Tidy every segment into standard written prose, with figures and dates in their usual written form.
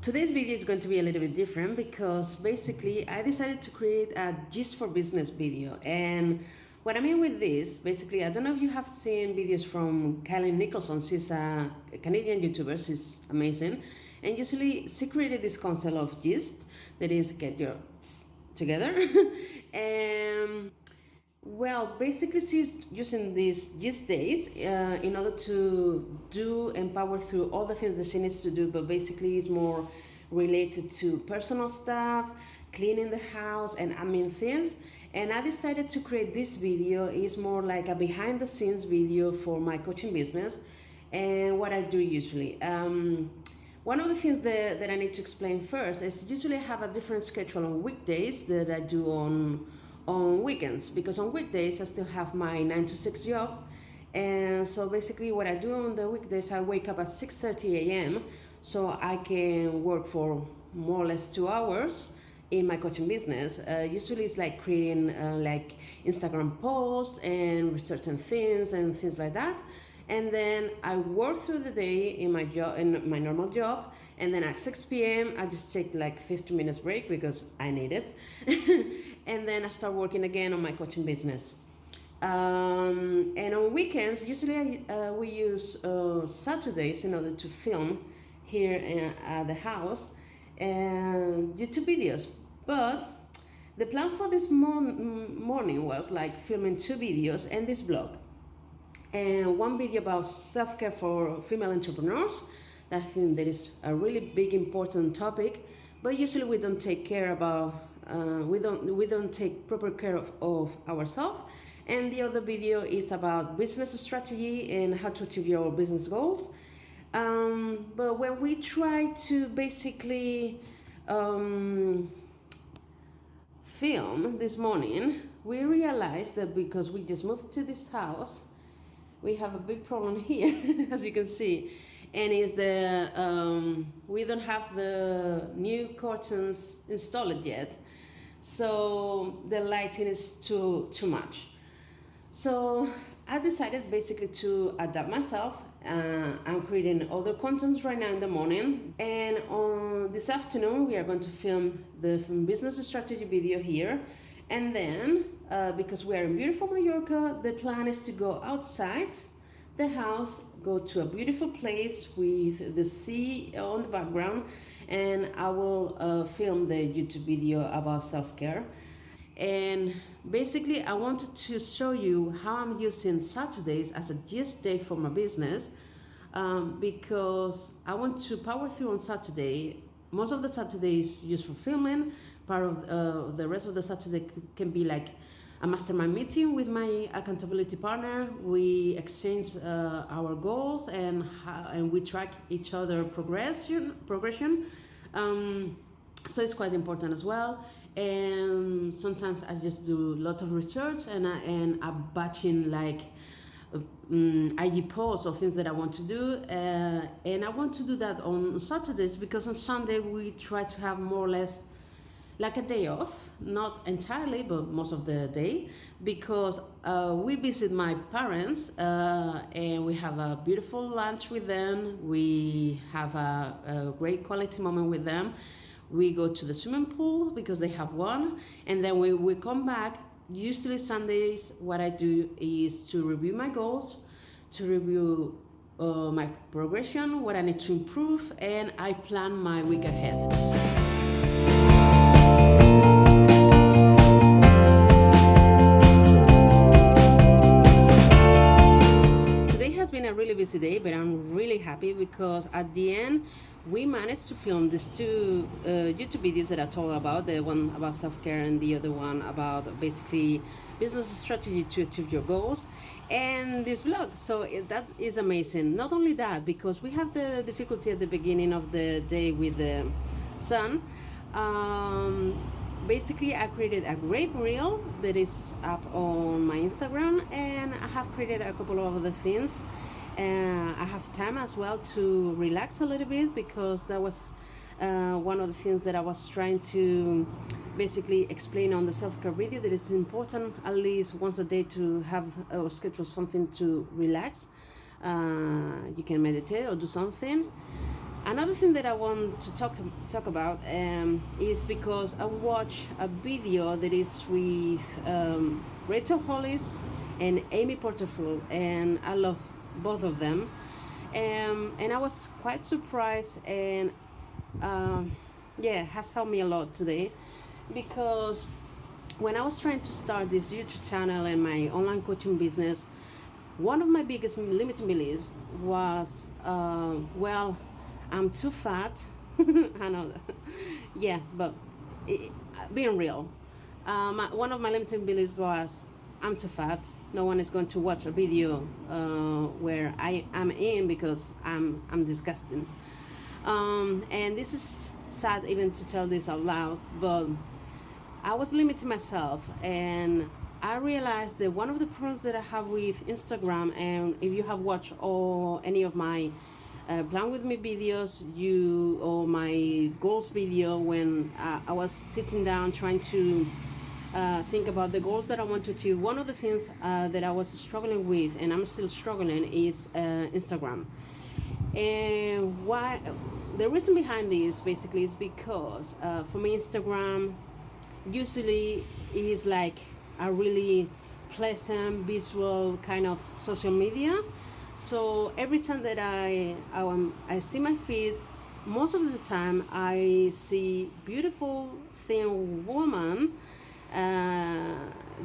Today's video is going to be a little bit different because basically I decided to create a Gyst for Business video. And what I mean with this, basically, I don't know if you have seen videos from Kylie Nicholson. She's a Canadian YouTuber. She's amazing. And usually she created this concept of Gyst, that is get your together. And well, basically, she's using these days in order to do and power through all the things that she needs to do, but basically, it's more related to personal stuff, cleaning the house, and admin things. And I decided to create this video. It's more like a behind the scenes video for my coaching business and what I do usually. One of the things that I need to explain first is usually I have a different schedule on weekdays that I do on weekends, because on weekdays I still have my 9 to 6 job. And so basically what I do on the weekdays, I wake up at 6:30 a.m. so I can work for more or less 2 hours in my coaching business. Usually it's like creating like Instagram posts and researching things and things like that. And then I work through the day in my job, in my normal job, and then at 6 p.m. I just take like 15 minutes break because I need it. And then I start working again on my coaching business. And on weekends, usually we use Saturdays in order to film here at the house and YouTube videos. But the plan for this morning was like filming 2 videos and this vlog. And one video about self-care for female entrepreneurs. That I think that is a really big important topic, but usually we don't take care about we don't take proper care of ourselves. And the other video is about business strategy and how to achieve your business goals. But when we try to basically film this morning, we realized that because we just moved to this house, we have a big problem here, as you can see, and is the we don't have the new curtains installed yet, so the lighting is too much. So I decided basically to adapt myself. I'm creating other contents right now in the morning, and on this afternoon we are going to film the business strategy video here. And then, because we are in beautiful Mallorca, the plan is to go outside the house, go to a beautiful place with the sea on the background, and I will film the YouTube video about self-care. And basically, I wanted to show you how I'm using Saturdays as a Gyst day for my business, because I want to power through on Saturday. Most of the Saturdays used for filming. Part of the rest of the Saturday can be like a mastermind meeting with my accountability partner. We exchange our goals and we track each other progression. So it's quite important as well. And sometimes I just do a lot of research and I'm batching like IG posts or things that I want to do, and I want to do that on Saturdays, because on Sunday we try to have more or less like a day off, not entirely, but most of the day, because we visit my parents and we have a beautiful lunch with them. We have a great quality moment with them. We go to the swimming pool because they have one, and then we come back. Usually Sundays, what I do is to review my goals, to review my progression, what I need to improve, and I plan my week ahead. Today has been a really busy day, but I'm really happy because at the end we managed to film these 2 YouTube videos that I told about, the one about self-care and the other one about basically business strategy to achieve your goals, and this vlog. So that is amazing. Not only that, because we have the difficulty at the beginning of the day with the sun, basically I created a great reel that is up on my Instagram, and I have created a couple of other things. I have time as well to relax a little bit, because that was one of the things that I was trying to basically explain on the self-care video, that it's important at least once a day to have or schedule something to relax. You can meditate or do something. Another thing that I want to talk about is because I watched a video that is with Rachel Hollis and Amy Porterfield, and I love both of them. And I was quite surprised, and yeah, has helped me a lot today, because when I was trying to start this YouTube channel and my online coaching business, one of my biggest limiting beliefs was, well, I'm too fat. I know that. Yeah, but it, being real, one of my limiting beliefs was, I'm too fat. No one is going to watch a video where I am in, because I'm disgusting. And this is sad even to tell this out loud, but I was limiting myself, and I realized that one of the problems that I have with Instagram, and if you have watched any of my plan with me videos, or my goals video, when I was sitting down trying to think about the goals that I want to achieve, one of the things that I was struggling with, and I'm still struggling, is Instagram. And why? The reason behind this basically is because for me, Instagram usually is like a really pleasant visual kind of social media. So every time that I see my feed, most of the time I see beautiful thin woman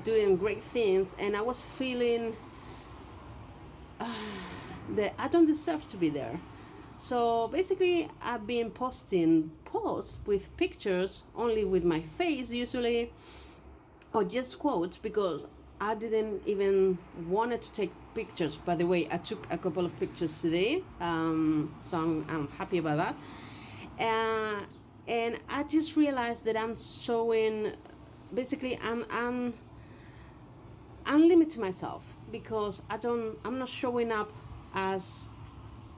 doing great things, and I was feeling that I don't deserve to be there. So basically, I've been posting posts with pictures only with my face usually, or just quotes, because I didn't even wanted to take pictures. By the way, I took a couple of pictures today, so I'm happy about that. And I just realized that I'm showing, basically, I'm limiting myself, because I'm not showing up as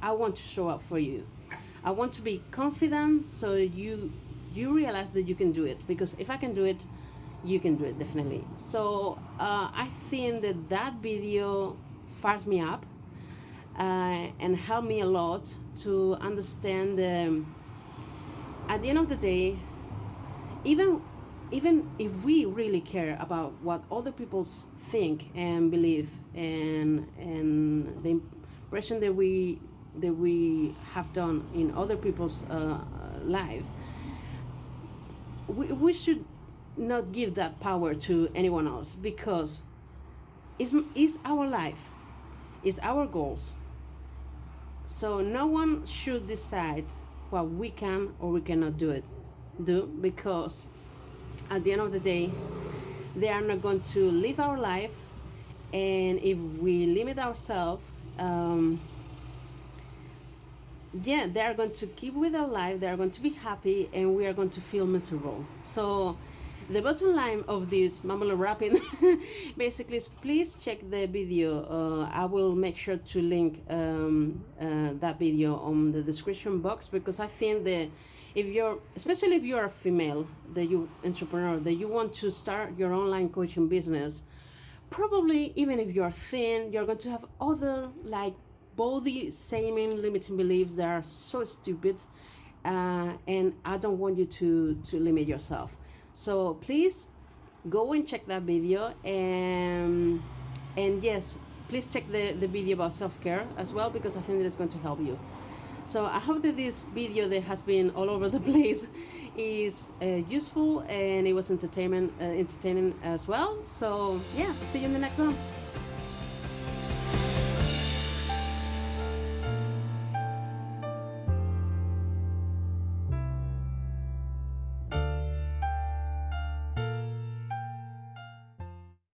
I want to show up for you. I want to be confident, so you realize that you can do it, because if I can do it, you can do it definitely. So I think that video fires me up and helped me a lot to understand at the end of the day, even if we really care about what other people think and believe, and the impression that we have done in other people's life, we should not give that power to anyone else, because it's our life, it's our goals. So no one should decide what we can or we cannot do, because at the end of the day, they are not going to live our life. And if we limit ourselves, yeah, they are going to keep with their life, they are going to be happy, and we are going to feel miserable. So the bottom line of this mumble rapping basically is, please check the video. I will make sure to link that video on the description box, because I think that especially if you're a female, that you entrepreneur, that you want to start your online coaching business, probably even if you're thin, you're going to have other like body shaming limiting beliefs that are so stupid, and I don't want you to limit yourself. So please go and check that video, and yes, please check the video about self-care as well, because I think that it's going to help you. So I hope that this video that has been all over the place is useful, and it was entertaining as well. So yeah, see you in the next one.